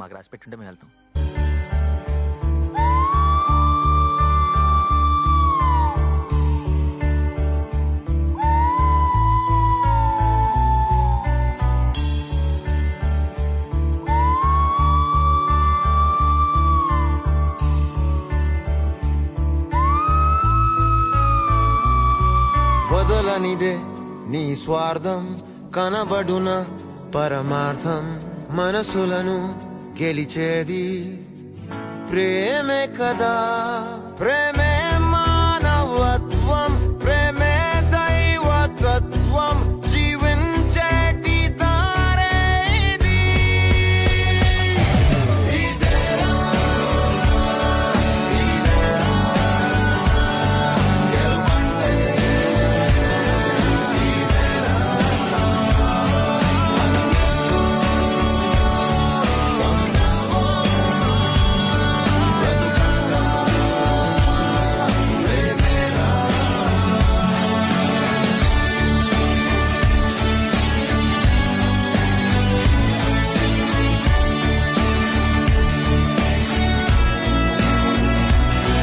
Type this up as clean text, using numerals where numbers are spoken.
మాకు రాసి పెట్టుంటే మేము వెళ్తాం. వదలనిదే నీ స్వార్థం కనబడున పరమార్థం మనసులను గెలిచేది ప్రేమే కదా ప్రేమే